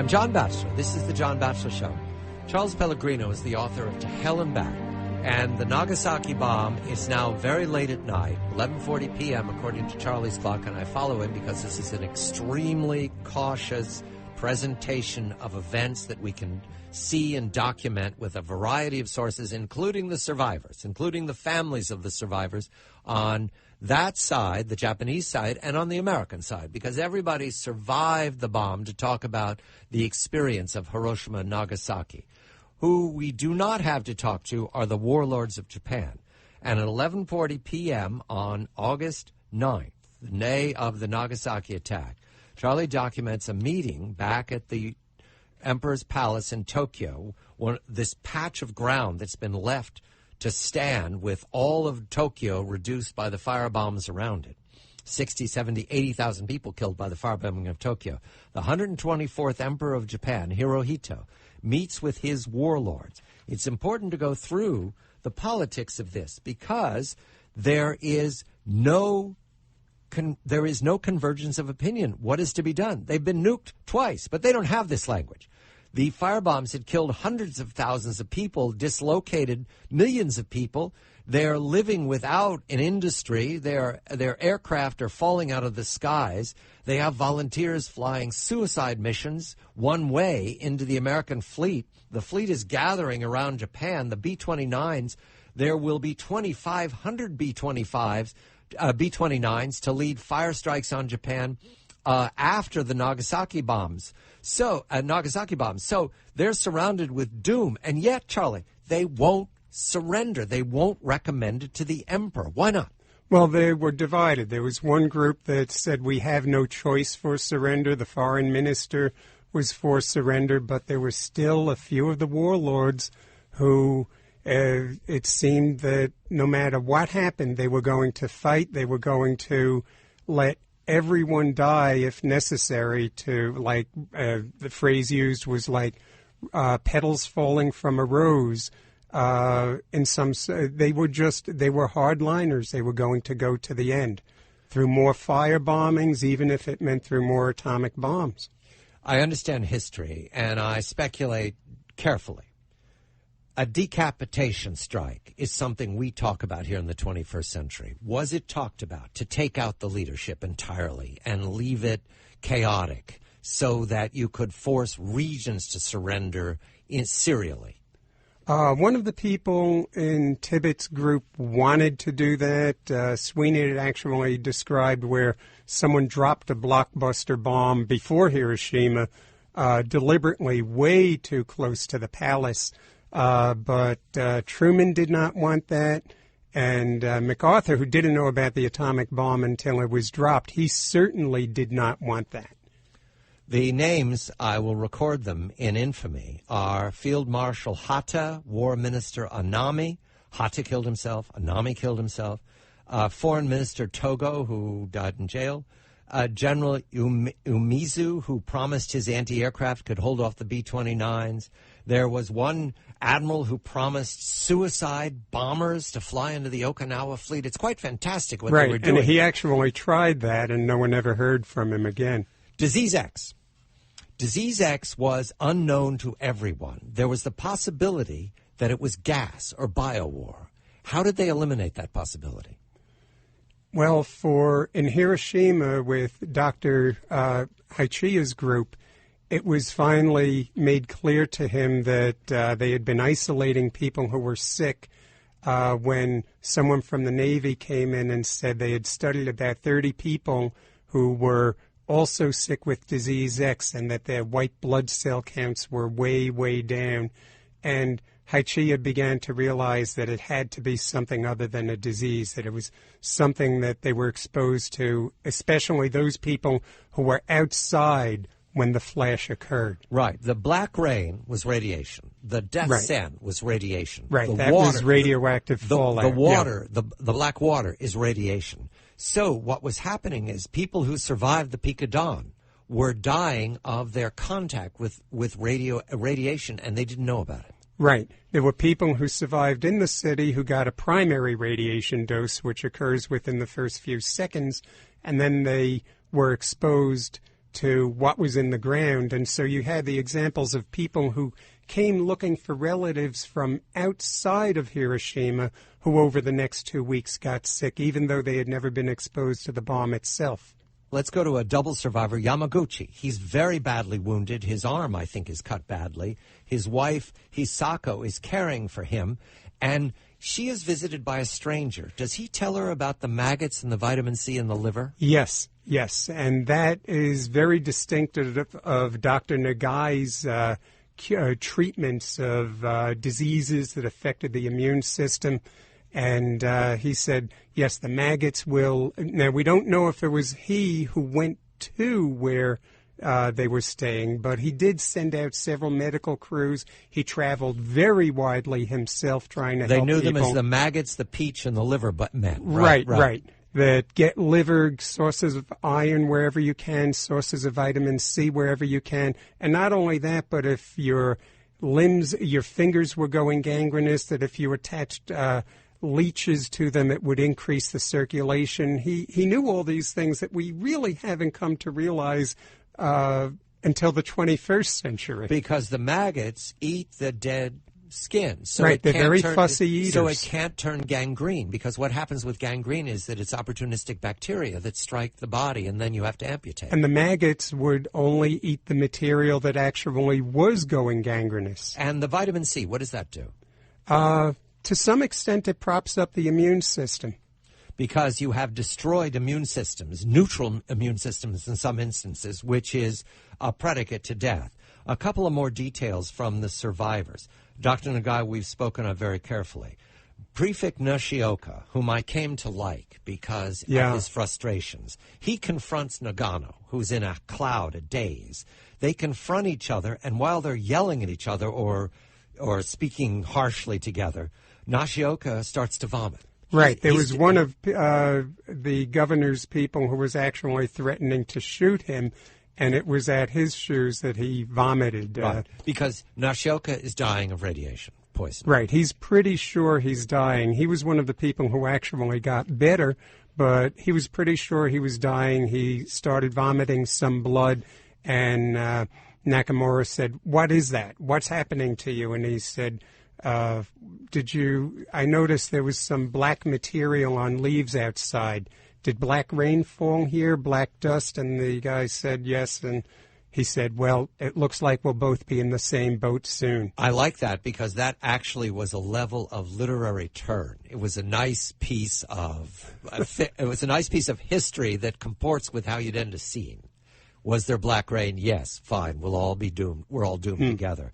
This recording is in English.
I'm John Batchelor. This is the John Batchelor Show. Charles Pelegrino is the author of To Hell and Back. And the Nagasaki bomb is now very late at night, 11:40 p.m. according to Charlie's clock, and I follow him because this is an extremely cautious presentation of events that we can see and document with a variety of sources, including the survivors, including the families of the survivors on that side, the Japanese side, and on the American side, because everybody survived the bomb to talk about the experience of Hiroshima and Nagasaki. Who we do not have to talk to are the warlords of Japan. And at 11:40 p.m. on August 9th, the day of the Nagasaki attack, Charlie documents a meeting back at the Emperor's Palace in Tokyo, this patch of ground that's been left to stand with all of Tokyo reduced by the firebombs around it. 60, 70, 80,000 people killed by the firebombing of Tokyo. The 124th Emperor of Japan, Hirohito, meets with his warlords. It's important to go through the politics of this because there is no convergence of opinion. What is to be done? They've been nuked twice, but they don't have this language. The firebombs had killed hundreds of thousands of people, dislocated millions of people. They're living without an industry. Their aircraft are falling out of the skies. They have volunteers flying suicide missions one way into the American fleet. The fleet is gathering around Japan. The B-29s, there will be 2,500 B-29s to lead fire strikes on Japan after the Nagasaki bombs. So they're surrounded with doom. And yet, Charlie, they won't surrender. They won't recommend it to the emperor. Why not? Well, they were divided. There was one group that said we have no choice for surrender. The foreign minister was for surrender, but there were still a few of the warlords who it seemed that no matter what happened, they were going to fight. They were going to let everyone die if necessary to, like, the phrase used was like petals falling from a rose. They were hardliners. They were going to go to the end through more fire bombings, even if it meant through more atomic bombs. I understand history, and I speculate carefully. A decapitation strike is something we talk about here in the 21st century. Was it talked about to take out the leadership entirely and leave it chaotic so that you could force regions to surrender serially? One of the people in Tibbet's group wanted to do that. Sweeney had actually described where someone dropped a blockbuster bomb before Hiroshima, deliberately way too close to the palace. But Truman did not want that, and MacArthur, who didn't know about the atomic bomb until it was dropped, he certainly did not want that. The names, I will record them in infamy, are Field Marshal Hatta, War Minister Anami. Hatta killed himself. Anami killed himself. Foreign Minister Togo, who died in jail. General Umezu, who promised his anti-aircraft could hold off the B-29s. There was one admiral who promised suicide bombers to fly into the Okinawa fleet. It's quite fantastic what they were doing. And he actually tried that, and no one ever heard from him again. Disease X. Disease X was unknown to everyone. There was the possibility that it was gas or biowar. How did they eliminate that possibility? Well, in Hiroshima with Dr. Haichiya's group, it was finally made clear to him that they had been isolating people who were sick when someone from the Navy came in and said they had studied about 30 people who were also sick with disease X and that their white blood cell counts were way, way down. And Haichiya began to realize that it had to be something other than a disease, that it was something that they were exposed to, especially those people who were outside when the flash occurred. Right. The black rain was radiation. The death sand was radiation. Right. The that water, was radioactive fallout. The water, the black water is radiation. So what was happening is people who survived the peak of dawn were dying of their contact with radiation, and they didn't know about it. Right. There were people who survived in the city who got a primary radiation dose, which occurs within the first few seconds, and then they were exposed to what was in the ground. And so you had the examples of people who came looking for relatives from outside of Hiroshima who over the next 2 weeks got sick, even though they had never been exposed to the bomb itself. Let's go to a double survivor, Yamaguchi. He's very badly wounded. His arm, I think, is cut badly. His wife, Hisako, is caring for him, and she is visited by a stranger. Does he tell her about the maggots and the vitamin C in the liver? Yes, and that is very distinctive of Dr. Nagai's treatments of diseases that affected the immune system. And he said, yes, the maggots will... Now, we don't know if it was he who went to where they were staying, but he did send out several medical crews. He traveled very widely himself trying to help people. They knew them as the maggots, the peach, and the liver men. Right. That get liver, sources of iron wherever you can, sources of vitamin C wherever you can. And not only that, but if your limbs, your fingers were going gangrenous, that if you attached leeches to them, it would increase the circulation. He knew all these things that we really haven't come to realize until the 21st century. Because the maggots eat the dead skin. So right, they're very fussy eaters. So it can't turn gangrene, because what happens with gangrene is that it's opportunistic bacteria that strike the body, and then you have to amputate. And the maggots would only eat the material that actually was going gangrenous. And the vitamin C, what does that do? To some extent, it props up the immune system. Because you have destroyed immune systems, neutral immune systems in some instances, which is a predicate to death. A couple of more details from the survivors. Dr. Nagai, we've spoken of very carefully. Prefect Nishioka, whom I came to like because of his frustrations, he confronts Nagano, who's in a cloud, a daze. They confront each other, and while they're yelling at each other or speaking harshly together, Nishioka starts to vomit. Right. There was one of the governor's people who was actually threatening to shoot him, and it was at his shoes that he vomited. Right. Because Nishioka is dying of radiation poisoning. Right. He's pretty sure he's dying. He was one of the people who actually got better, but he was pretty sure he was dying. He started vomiting some blood, and Nakamura said, "What is that? What's happening to you?" And he said, I noticed there was some black material on leaves outside. Did black rain fall here, black dust? And the guy said yes, and he said, well, it looks like we'll both be in the same boat soon. I like that, because that actually was a level of literary turn. It was a nice piece of history that comports with how you'd end a scene. Was there black rain? Yes, fine. We'll all be doomed. We're all doomed together.